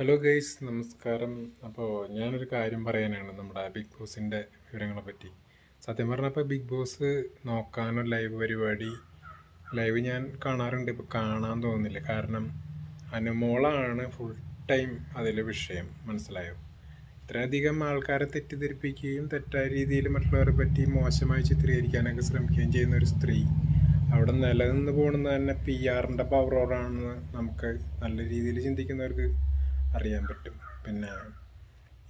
Hello guys, നമസ്കാരം. അപ്പോൾ ഞാനൊരു കാര്യം പറയാനാണ് നമ്മുടെ ബിഗ് ബോസിൻ്റെ വിവരങ്ങളെ പറ്റി. സത്യം പറഞ്ഞപ്പോൾ ബിഗ് ബോസ് നോക്കാനോ ലൈവ് ഞാൻ കാണാറുണ്ട്. ഇപ്പോൾ കാണാൻ തോന്നുന്നില്ല. കാരണം അനുമോളാണ് ഫുൾ ടൈം അതിലെ വിഷയം. മനസ്സിലായോ? ഇത്രയധികം ആൾക്കാരെ തെറ്റിദ്ധരിപ്പിക്കുകയും തെറ്റായ രീതിയിൽ മറ്റുള്ളവരെ പറ്റി മോശമായി ചിത്രീകരിക്കാനൊക്കെ ശ്രമിക്കുകയും ചെയ്യുന്ന ഒരു സ്ത്രീ അവിടെ നിലനിന്ന് പോകുന്നത് തന്നെ PR-ൻ്റെ പവറോടാണെന്ന് നമുക്ക് നല്ല രീതിയിൽ ചിന്തിക്കുന്നവർക്ക് അറിയാൻ പറ്റും. പിന്നെ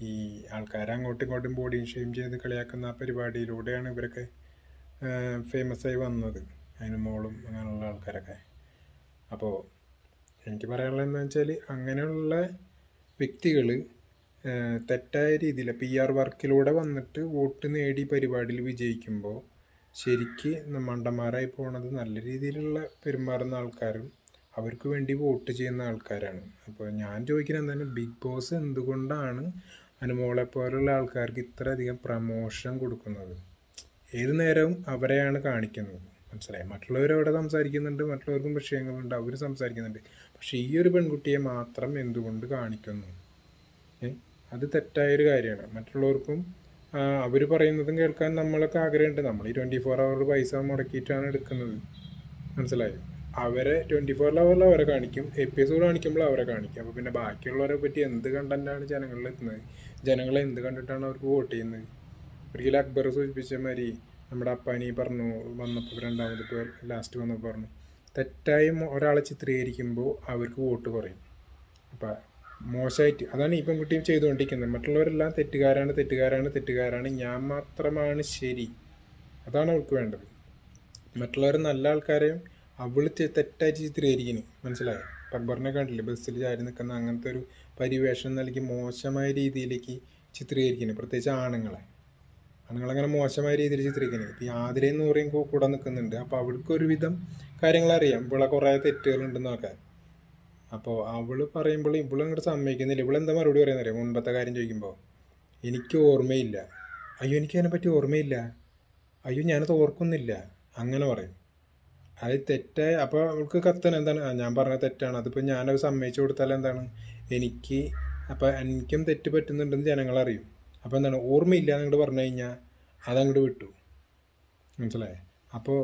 ഈ ആൾക്കാരെ അങ്ങോട്ടും ഇങ്ങോട്ടും ബോഡി ഷെയിം ചെയ്ത് കളിയാക്കുന്ന ആ പരിപാടിയിലൂടെയാണ് ഇവരൊക്കെ ഫേമസായി വന്നത്, അനുമോളും അങ്ങനെയുള്ള ആൾക്കാരൊക്കെ. അപ്പോൾ എനിക്ക് പറയാനുള്ളത് എന്താണെന്ന് വെച്ചാൽ, അങ്ങനെയുള്ള വ്യക്തികൾ തെറ്റായ രീതിയിൽ PR വർക്കിലൂടെ വന്നിട്ട് വോട്ട് നേടി പരിപാടിയിൽ വിജയിക്കുമ്പോൾ ശരിക്ക് മണ്ടന്മാരായി പോണത് നല്ല രീതിയിലുള്ള പെരുമാറുന്ന ആൾക്കാരും അവർക്ക് വേണ്ടി വോട്ട് ചെയ്യുന്ന ആൾക്കാരാണ്. അപ്പോൾ ഞാൻ ചോദിക്കുന്നത് എന്താണ്, ബിഗ് ബോസ് എന്തുകൊണ്ടാണ് അനുമോളെ പോലുള്ള ആൾക്കാർക്ക് ഇത്രയധികം പ്രമോഷൻ കൊടുക്കുന്നത്? ഏത് നേരവും അവരെയാണ് കാണിക്കുന്നത്. മനസ്സിലായി? മറ്റുള്ളവർ അവിടെ സംസാരിക്കുന്നുണ്ട്, മറ്റുള്ളവർക്കും വിഷയങ്ങളുണ്ട്, അവർ സംസാരിക്കുന്നുണ്ട്. പക്ഷേ ഈ ഒരു പെൺകുട്ടിയെ മാത്രം എന്തുകൊണ്ട് കാണിക്കുന്നു? അത് തെറ്റായൊരു കാര്യമാണ്. മറ്റുള്ളവർക്കും അവർ പറയുന്നതും കേൾക്കാൻ നമ്മളൊക്കെ ആഗ്രഹമുണ്ട്. നമ്മൾ ഈ 24 അവർ പൈസ മുടക്കിയിട്ടാണ് എടുക്കുന്നത്. മനസ്സിലായോ? അവരെ 24 അവറിൽ അവരെ കാണിക്കും, എപ്പിസോഡ് കാണിക്കുമ്പോൾ അവരെ കാണിക്കും. അപ്പോൾ പിന്നെ ബാക്കിയുള്ളവരെ പറ്റി എന്ത് കണ്ടന്റാണ് ജനങ്ങളിൽ എത്തുന്നത്? ജനങ്ങളെ എന്ത് കണ്ടിട്ടാണ് അവർക്ക് വോട്ട് ചെയ്യുന്നത്? ഒരിക്കലും അക്ബർ സൂചിപ്പിച്ച മാതിരി നമ്മുടെ അപ്പാനി പറഞ്ഞു വന്നപ്പോൾ, രണ്ടാമത് പേർ ലാസ്റ്റ് വന്നപ്പോൾ പറഞ്ഞു, തെറ്റായി ഒരാളെ ചിത്രീകരിക്കുമ്പോൾ അവർക്ക് വോട്ട് കുറയും. അപ്പം മോശമായിട്ട് അതാണ് ഈ പെൺകുട്ടിയും ചെയ്തുകൊണ്ടിരിക്കുന്നത്. മറ്റുള്ളവരെല്ലാം തെറ്റുകാരാണ്, ഞാൻ മാത്രമാണ് ശരി. അതാണ് അവൾക്ക് വേണ്ടത്. മറ്റുള്ളവർ നല്ല ആൾക്കാരെയും അവള് തെറ്റായിട്ട് ചിത്രീകരിക്കുന്നു. മനസ്സിലായോ? അക്ബറിനെ കണ്ടില്ലേ, ബസ്സിൽ ചാരി നിൽക്കുന്ന അങ്ങനത്തെ ഒരു പരിവേഷം നൽകി മോശമായ രീതിയിലേക്ക് ചിത്രീകരിക്കുന്നു. പ്രത്യേകിച്ച് ആണുങ്ങളങ്ങനെ മോശമായ രീതിയിൽ ചിത്രീകരിക്കുന്നത്. ഇപ്പോൾ ഈ ആതിരയും നൂറയും കൂടെ നിൽക്കുന്നുണ്ട്. അപ്പോൾ അവൾക്ക് ഒരുവിധം കാര്യങ്ങളറിയാം, ഇവളെ കുറേ തെറ്റുകളുണ്ടെന്നൊക്കെ. അപ്പോൾ അവൾ പറയുമ്പോൾ ഇവളങ്ങോട്ട് സമ്മതിക്കുന്നില്ല. ഇവളെന്താ മറുപടി പറയുന്നറിയാം? മുൻപത്തെ കാര്യം ചോദിക്കുമ്പോൾ, എനിക്ക് ഓർമ്മയില്ല. അയ്യോ, എനിക്കതിനെപ്പറ്റി ഓർമ്മയില്ല. അയ്യോ, ഞാനത് ഓർക്കുന്നില്ല. അങ്ങനെ പറയും. അത് തെറ്റായ. അപ്പോൾ അവൾക്ക് കത്തണം എന്താണ്, ഞാൻ പറഞ്ഞത് തെറ്റാണ്, അതിപ്പോൾ ഞാനത് സമ്മതിച്ചു കൊടുത്താൽ എന്താണ്, എനിക്കും തെറ്റ് പറ്റുന്നുണ്ടെന്ന് ജനങ്ങളറിയും. അപ്പോൾ എന്താണ്, ഓർമ്മയില്ല എന്നങ്ങോട്ട് പറഞ്ഞു കഴിഞ്ഞാൽ അതങ്ങോട്ട് വിട്ടു. മനസ്സിലായേ? അപ്പോൾ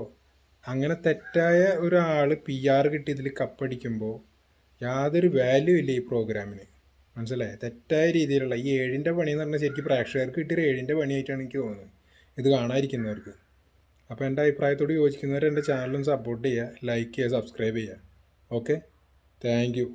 അങ്ങനെ തെറ്റായ ഒരാൾ PR കിട്ടിയതിൽ കപ്പടിക്കുമ്പോൾ യാതൊരു വാല്യൂ ഇല്ല ഈ പ്രോഗ്രാമിന്. മനസ്സിലായേ? തെറ്റായ രീതിയിലുള്ള ഈ 7ൻ്റെ പണി എന്ന് പറഞ്ഞാൽ ശരിക്കും പ്രേക്ഷകർക്ക് കിട്ടിയ 7ൻ്റെ പണിയായിട്ടാണ് എനിക്ക് തോന്നുന്നത്, ഇത് കാണാതിരിക്കുന്നവർക്ക്. അപ്പോൾ എൻ്റെ അഭിപ്രായത്തോട് യോജിക്കുന്നവർ എൻ്റെ ചാനലും സപ്പോർട്ട് ചെയ്യുക, ലൈക്ക് ചെയ്യുക, സബ്സ്ക്രൈബ് ചെയ്യുക. Okay, thank you.